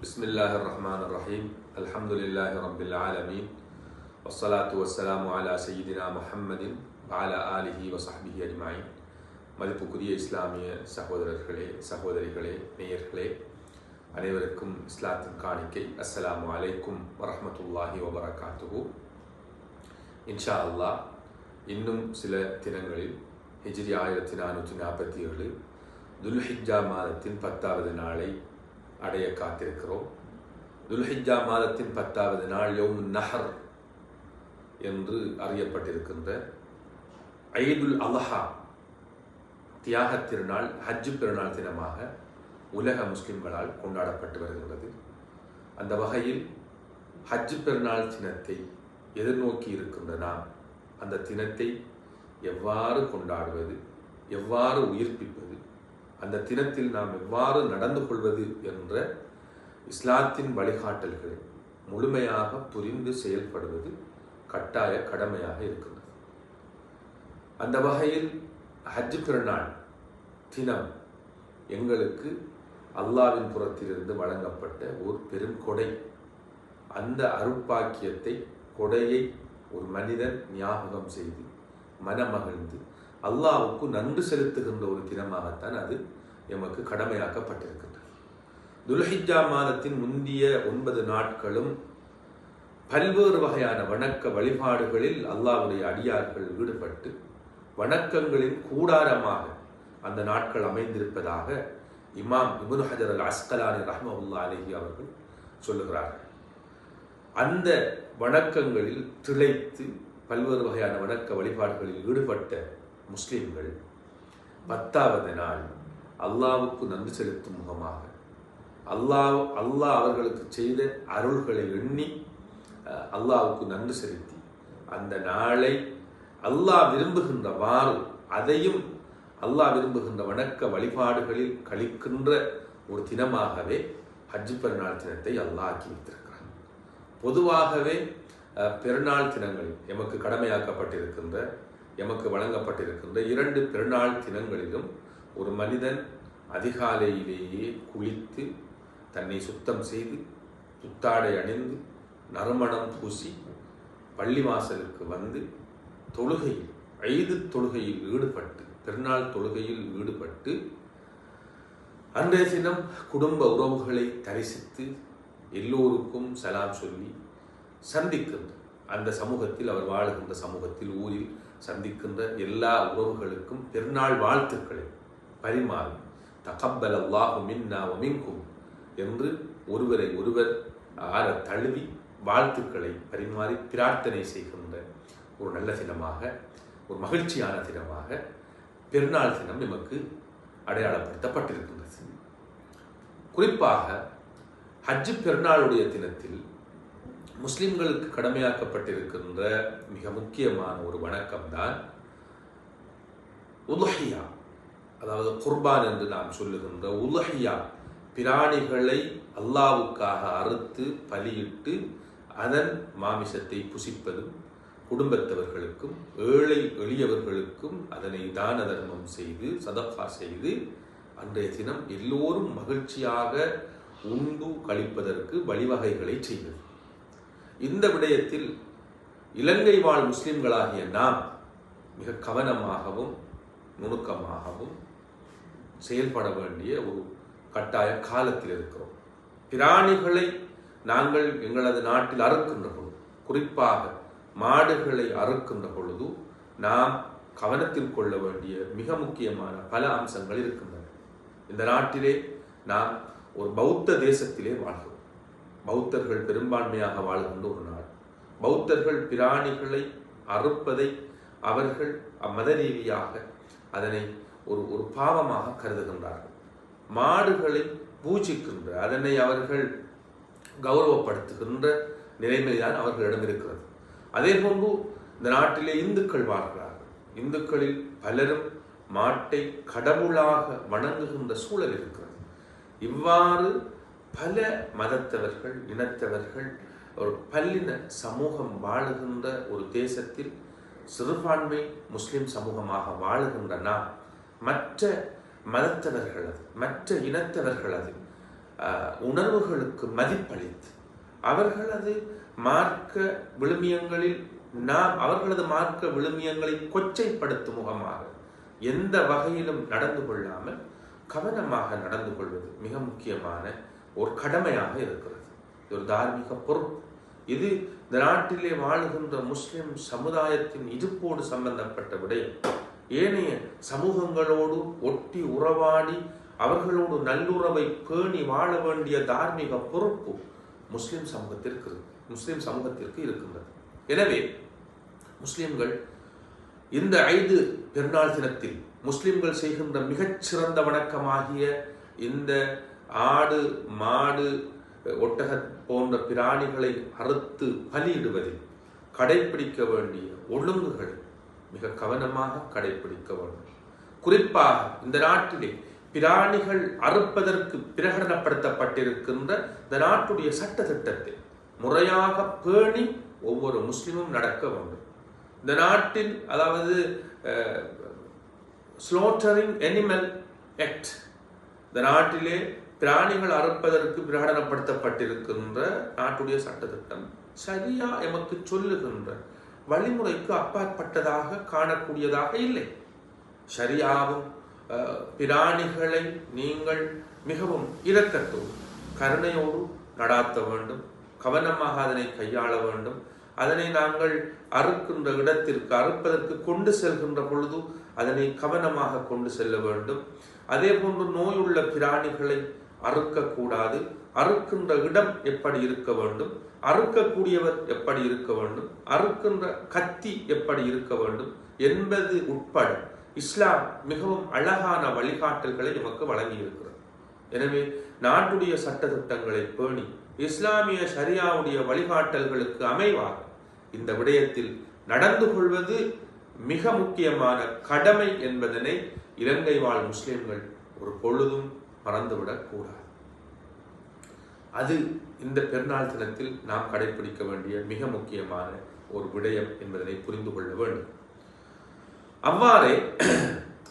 Bismillahirrahmanirrahim. Alhamdulillahi Rabbil Alameen. Wassalatu wassalamu ala Sayyidina Muhammadin wa ala alihi wa sahbihi ajma'in. மதிப்புக்குரிய இஸ்லாமிய சகோதரர்களே, சகோதரிகளே, நேயர்களே, அனைவருக்கும் இஸ்லாத்தின் காணிக்கை. அஸ்ஸலாமு அலைக்கும் வரஹ்மத்துல்லாஹி வபரகாத்துஹு. இன்ஷா அல்லாஹ் இன்னும் சில தினங்களில் ஹிஜ்ரி 1447 துல்ஹிஜ்ஜா மாதத்தின் 10வது நாளை அடைய காத்திருக்கிறோம். துல்ஹிஜ்ஜா மாதத்தின் 10வது நாள் யௌமுன் நஹர் என்று அறியப்பட்டிருக்கின்ற ஈதுல் அல்ஹா தியாக திருநாள், ஹஜ்ஜு பெருநாள் தினமாக உலக முஸ்லிம்களால் கொண்டாடப்பட்டு வருகின்றது. அந்த வகையில் ஹஜ்ஜு பெருநாள் தினத்தை எதிர்நோக்கி இருக்கின்ற நாம் அந்த தினத்தை எவ்வாறு கொண்டாடுவது, எவ்வாறு உயிர்ப்பிப்பது, அந்த தினத்தில் நாம் எவ்வாறு நடந்து கொள்வது என்ற இஸ்லாத்தின் வழிகாட்டல்களை முழுமையாக புரிந்து செயல்படுவது கட்டாய கடமையாக இருக்கின்றது. அந்த வகையில் ஹஜ்ஜு பெருநாள் தினம் எங்களுக்கு அல்லாஹ்வின் புறத்திலிருந்து வழங்கப்பட்ட ஒரு பெரும் கொடை. அந்த அருட்பாக்கியத்தை, கொடையை ஒரு மனிதன் ஞாபகம் செய்து மனமகிழ்ந்து அல்லாஹ்வுக்கு நன்றி செலுத்துகின்ற ஒரு தினமாகத்தான் அது எமக்கு கடமையாக்கப்பட்டிருக்கின்றது. துல்ஹிஜ்ஜா மாதத்தின் முந்திய 9 நாட்களும் பல்வேறு வகையான வணக்க வழிபாடுகளில் அல்லாஹ்வுடைய அடியார்கள் ஈடுபட்டு வணக்கங்களின் கூடாரமாக அந்த நாட்கள் அமைந்திருப்பதாக இமாம் இப்னு ஹஜர் அல் அஸ்கலானி ரஹ்மத்துல்லாஹி அலைஹி அவர்கள் சொல்லுகிறார்கள். அந்த வணக்கங்களில் திளைத்து பல்வேறு வகையான வணக்க வழிபாடுகளில் ஈடுபட்ட முஸ்லிம்கள் 10வது நாள் அல்லாஹ்வுக்கு நன்றி செலுத்தும் முகமாக அல்லாஹ் அவர்களுக்கு செய்த அருள்களை எண்ணி அல்லாஹ்வுக்கு நன்றி செலுத்தி அந்த நாளை அல்லாஹ் விரும்புகின்றவாறு, அதையும் அல்லாஹ் விரும்புகின்ற வணக்க வழிபாடுகளில் கழிக்கின்ற ஒரு தினமாகவே ஹஜ்ஜு பெருநாள் தினத்தை அல்லாஹ் ஆக்கி வைத்திருக்கிறார். பொதுவாகவே பெருநாள் தினங்களில் எமக்கு கடமையாக்கப்பட்டிருக்கின்ற, எமக்கு வழங்கப்பட்டிருக்கின்ற 2 பெருநாள் தினங்களிலும் ஒரு மனிதன் அதிகாலையிலேயே குளித்து தன்னை சுத்தம் செய்து புத்தாடை அணிந்து நறுமணம் பூசி பள்ளிவாசலுக்கு வந்து தொழுகையில், ஈது தொழுகையில் ஈடுபட்டு, பெருநாள் தொழுகையில் ஈடுபட்டு அன்றைய தினம் குடும்ப உறவுகளை தரிசித்து எல்லோருக்கும் சலாம் சொல்லி சந்திக்கின்ற அந்த சமூகத்தில், அவர் வாழுகின்ற சமூகத்தில், ஊரில் சந்திக்கின்ற எல்லா உறவுகளுக்கும் பெருநாள் வாழ்த்துக்களை பரிமாறி தகப்பல் அல்லாஹு மின்னா வ மின்கும் என்று ஒருவரை ஒருவர் ஆற தழுவி வாழ்த்துக்களை பரிமாறி பிரார்த்தனை செய்கின்ற ஒரு நல்ல தினமாக, ஒரு மகிழ்ச்சியான தினமாக பெருநாள் தினம் நமக்கு அடையாளப்படுத்தப்பட்டிருக்கின்றது. குறிப்பாக ஹஜ்ஜு பெருநாளுடைய தினத்தில் முஸ்லிம்களுக்கு கடமையாக்கப்பட்டிருக்கின்ற மிக முக்கியமான ஒரு வணக்கம்தான் உலுஹியா, அதாவது குர்பான் என்று நாம் சொல்லுகின்ற உலுஹியா. பிராணிகளை அல்லாஹ்வுக்காக அறுத்து பலியிட்டு அதன் மாமிசத்தை புசிப்பதும், குடும்பத்தவர்களுக்கும் ஏழை எளியவர்களுக்கும் அதனை தான தர்மம் செய்து சதகா செய்து அன்றைய தினம் எல்லோரும் மகிழ்ச்சியாக உண்டு கழிப்பதற்கு வழிவகைகளை செய்வது. இந்த விடயத்தில் இலங்கை வாழ் முஸ்லிம்களாகிய நாம் மிக கவனமாகவும் நுணுக்கமாகவும் செயல்பட வேண்டிய ஒரு கட்டாய காலத்தில் இருக்கிறோம். பிராணிகளை நாங்கள் எங்களது நாட்டில் அறுக்கின்ற பொழுது, குறிப்பாக மாடுகளை அறுக்கின்ற பொழுது நாம் கவனத்தில் கொள்ள வேண்டிய மிக முக்கியமான பல அம்சங்கள் இருக்கின்றன. இந்த நாட்டிலே நாம் ஒரு பௌத்த தேசத்திலே வாழ்கிறோம். பௌத்தர்கள் பெரும்பான்மையாக வாழ்கின்ற ஒரு நாடு. பௌத்தர்கள் பிராணிகளை அறுப்பதை அவர்கள் மத ரீதியாக அதனை ஒரு பாவமாக கருதுகின்றார்கள். மாடுகளை பூஜிக்கின்ற, அதனை அவர்கள் கௌரவப்படுத்துகின்ற நிலைமைதான் அவர்களிடம் இருக்கிறது. அதே போன்று இந்த நாட்டிலே இந்துக்கள் வாழ்கிறார்கள். இந்துக்களில் பலரும் மாட்டை கடவுளாக வணங்குகின்ற சூழல் இருக்கிறது. இவ்வாறு பல மதத்தவர்கள், இனத்தவர்கள், ஒரு பல்லின சமூகம் வாழுகின்ற ஒரு தேசத்தில் சிறுபான்மை முஸ்லிம் சமூகமாக வாழுகின்ற நாம் மற்ற மதத்தவர்களது, மற்ற இனத்தவர்களது உணர்வுகளுக்கு மதிப்பளித்து அவர்களது மார்க்க விழுமியங்களில் அவர்களது மார்க்க விழுமியங்களை கொச்சைப்படுத்தும் முகமாக எந்த வகையிலும் நடந்து கொள்ளாமல் கவனமாக நடந்து கொள்வது மிக முக்கியமான ஒரு கடமையாக இருக்கிறது. இது ஒரு தார்மீக பொறுப்பு. இது இந்த நாட்டிலே வாழுகின்ற முஸ்லிம் சமுதாயத்தின் இருப்போடு சம்பந்தப்பட்ட விடயம். ஏனைய சமூகங்களோடு ஒட்டி உறவாடி அவர்களோடு நல்லுறவை பேணி வாழ வேண்டிய தார்மீக பொறுப்பு முஸ்லிம் சமூகத்திற்கு இருக்கின்றது. எனவே முஸ்லிம்கள் இந்த 5 பெருநாள் தினத்தில் முஸ்லிம்கள் செய்கின்ற மிகச்சிறந்த வணக்கமாகிய இந்த ஆடு மாடு ஒட்டக போன்ற பிராணிகளை அறுத்து பலியிடுவதில் கடைபிடிக்க வேண்டிய ஒழுங்குகளை மிக கவனமாக கடைபிடிக்க வேண்டும். குறிப்பாக இந்த நாட்டிலே பிராணிகள் அறுப்பதற்கு பிரகடனப்படுத்தப்பட்டிருக்கின்ற இந்த நாட்டுடைய சட்ட திட்டத்தை முறையாக பேணி ஒவ்வொரு முஸ்லிமும் நடக்க வேண்டும். இந்த நாட்டில் அதாவது ஸ்லோட்டரிங் அனிமல் ஆக்ட், இந்த நாட்டிலே பிராணிகள் அறுப்பதற்கு பிரகடனப்படுத்தப்பட்டிருக்கின்ற நாட்டுடைய சட்டத்திட்டம் சரியா எமக்கு சொல்லுகின்ற வழிமுறைக்கு அப்பாற்பட்டதாக காணக்கூடியதாக இல்லை. சரியாவும் பிராணிகளை நீங்கள் மிகவும் இரக்கத்தோடு கருணையோடு நடாத்த வேண்டும், கவனமாக அதனை கையாள வேண்டும். அதனை நாங்கள் அறுக்கின்ற இடத்திற்கு அறுப்பதற்கு கொண்டு செல்கின்ற பொழுது அதனை கவனமாக கொண்டு செல்ல வேண்டும். அதே போன்று நோயுள்ள பிராணிகளை அறுக்கக்கூடாது. அறுக்கின்ற இடம் எப்படி இருக்க வேண்டும், அறுக்கக்கூடியவர் எப்படி இருக்க வேண்டும், அறுக்கின்ற கத்தி எப்படி இருக்க வேண்டும் என்பது உட்பட இஸ்லாம் மிகவும் அழகான வழிகாட்டல்களை நமக்கு வழங்கி இருக்கிறது. எனவே நாட்டுடைய சட்டத்திட்டங்களை பேணி இஸ்லாமிய ஷரியாவுடைய வழிகாட்டல்களுக்கு அமைவாக இந்த விடயத்தில் நடந்து கொள்வது மிக முக்கியமான கடமை என்பதனை இலங்கை வாழ் முஸ்லிம்கள் ஒரு பொழுதும் மறந்துவிடக் கூடாது. அது இந்த பெருநாள் தினத்தில் நாம் கடைபிடிக்க வேண்டிய மிக முக்கியமான ஒரு விடயம் என்பதனை புரிந்து கொள்ள வேண்டும். அவ்வாறே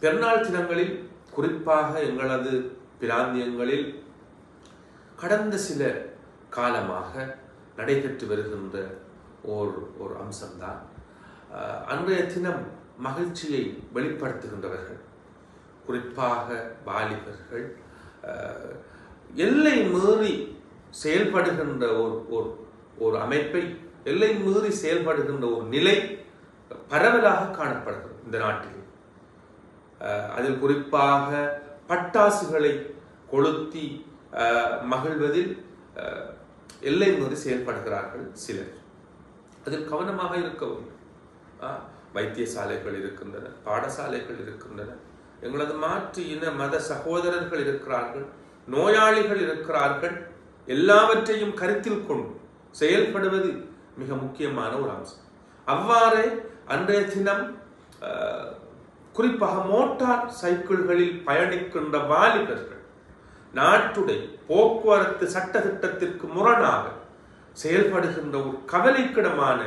பெருநாள் தினங்களில் குறிப்பாக எங்களது பிராந்தியங்களில் கடந்த சில காலமாக நடைபெற்று வருகின்ற ஒரு அம்சம்தான் அன்றைய தினம் மகிழ்ச்சியை வெளிப்படுத்துகின்றவர்கள், குறிப்பாக வாலிபர்கள் எல்லை மீறி செயல்படுகின்ற ஒரு அமைப்பை, எல்லை மீறி செயல்படுகின்ற ஒரு நிலை பரவலாக காணப்படுகிறது இந்த நாட்டில். அதில் குறிப்பாக பட்டாசுகளை கொளுத்தி மகிழ்வதில் எல்லை மீறி செயல்படுகிறார்கள் சிலர். அதில் கவனமாக இருக்க வேண்டும். வைத்தியசாலைகள் இருக்கின்றன, பாடசாலைகள் இருக்கின்றன, எங்களது மாற்று இன மத சகோதரர்கள் இருக்கிறார்கள், நோயாளிகள் இருக்கிறார்கள். எல்லாவற்றையும் கருத்தில் கொண்டு செயல்படுவது மிக முக்கியமான ஒரு அம்சம். அவ்வாறே அன்றைய தினம் குறிப்பாக மோட்டார் சைக்கிள்களில் பயணிக்கின்ற வாலிபர்கள் நாட்டுடைய போக்குவரத்து சட்ட திட்டத்திற்கு முரணாக செயல்படுகின்ற ஒரு கவலைக்கிடமான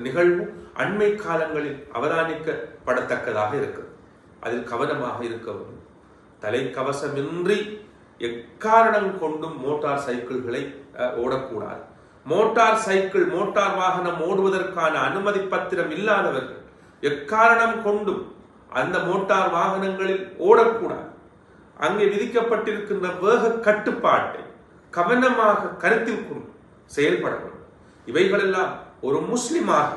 நிகழ்வு அண்மை காலங்களில் அவதானிக்கப்படத்தக்கதாக இருக்கிறது. அதில் கவனமாக இருக்க வேண்டும். தலைக்கவசமின்றி எக்காரணம் கொண்டும் மோட்டார் சைக்கிள்களை ஓடக்கூடாது. மோட்டார் வாகனம் ஓடுவதற்கான அனுமதி பத்திரம் இல்லாதவர்கள் எக்காரணம் கொண்டும் அந்த மோட்டார் வாகனங்களில் ஓடக்கூடாது. அங்கே விதிக்கப்பட்டிருக்கின்ற வேக கட்டுப்பாட்டை கவனமாக கருத்தில் கொண்டு செயல்பட வேண்டும். இவைகளெல்லாம் ஒரு முஸ்லிமாக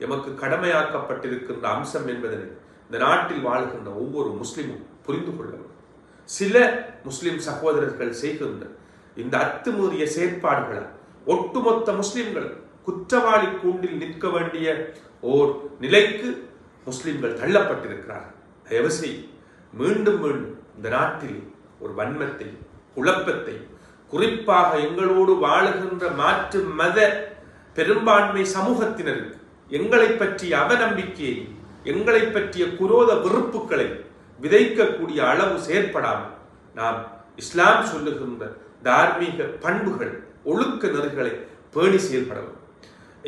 எமக்கு கடமையாக்கப்பட்டிருக்கின்ற அம்சம் என்பதை இந்த நாட்டில் வாழ்கின்ற ஒவ்வொரு முஸ்லிமும் புரிந்து கொள்ள வேண்டும். சில முஸ்லிம் சகோதரர்கள் செய்கின்ற இந்த அத்துமீறிய செயற்பாடுகளால் ஒட்டுமொத்த முஸ்லிம்கள் குற்றவாளி கூண்டில் நிற்க வேண்டிய ஓர் நிலைக்கு முஸ்லிம்கள் தள்ளப்பட்டிருக்கிறார்கள். தயவு செய்து மீண்டும் இந்த நாட்டில் ஒரு வன்மத்தை, குழப்பத்தை, குறிப்பாக எங்களோடு வாழுகின்ற மாற்று மத பெரும்பான்மை சமூகத்தினருக்கு எங்களை பற்றிய அவநம்பிக்கையை, எங்களை பற்றிய குரோத வெறுப்புகளை விதைக்கக்கூடிய அளவு செயற்படாமல் நாம் இஸ்லாம் சொல்லுகின்ற தார்மீக பண்புகள், ஒழுக்க நெறிகளை பேணி செயல்படவும்.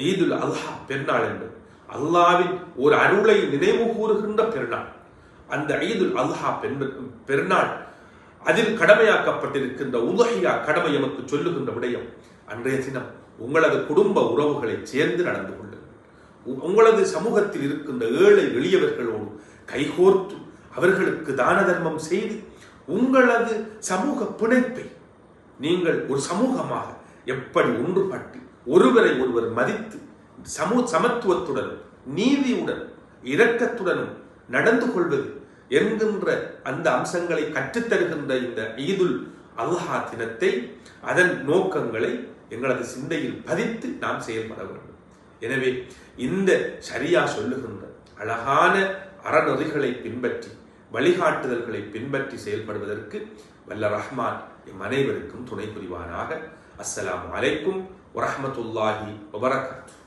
ஈதுல் அல்ஹா பெருநாள் என்பது அல்லாவின் ஒரு அருளை நினைவு கூறுகின்ற பெருநாள். அந்த ஈதுல் அல்ஹா பெருநாள் அதில் கடமையாக்கப்பட்டிருக்கின்ற உதஹியா கடமை எமக்கு சொல்லுகின்ற விடயம், அன்றைய தினம் உங்களது குடும்ப உறவுகளை சேர்ந்து நடந்து கொள்ளுங்கள். உங்களது சமூகத்தில் இருக்கின்ற ஏழை எளியவர்களோடு கைகோர்த்து அவர்களுக்கு தான தர்மம் செய்து உங்களது சமூக பிணைப்பை நீங்கள் ஒரு சமூகமாக எப்படி ஒன்றுபட்டு ஒருவரை ஒருவர் மதித்து சமத்துவத்துடனும் நீதியுடன் இரக்கத்துடனும் நடந்து கொள்வது என்கின்ற அந்த அம்சங்களை கற்றுத்தருகின்ற இந்த ஈதுல் அல்ஹா தினத்தை, அதன் நோக்கங்களை எங்களது சிந்தையில் பதித்து நாம் செயல்பட வேண்டும். எனவே இந்த ஷரியா சொல்லுகின்ற அழகான அறநெறிகளை பின்பற்றி வழிகாட்டுதல்களை பின்பற்றி செயல்படுவதற்கு வல்ல ரஹ்மான் எம் அனைவருக்கும் துணை புரிவானாக. அஸ்ஸலாமு அலைக்கும் வரஹ்மத்துல்லாஹி வபரகாத்துஹு.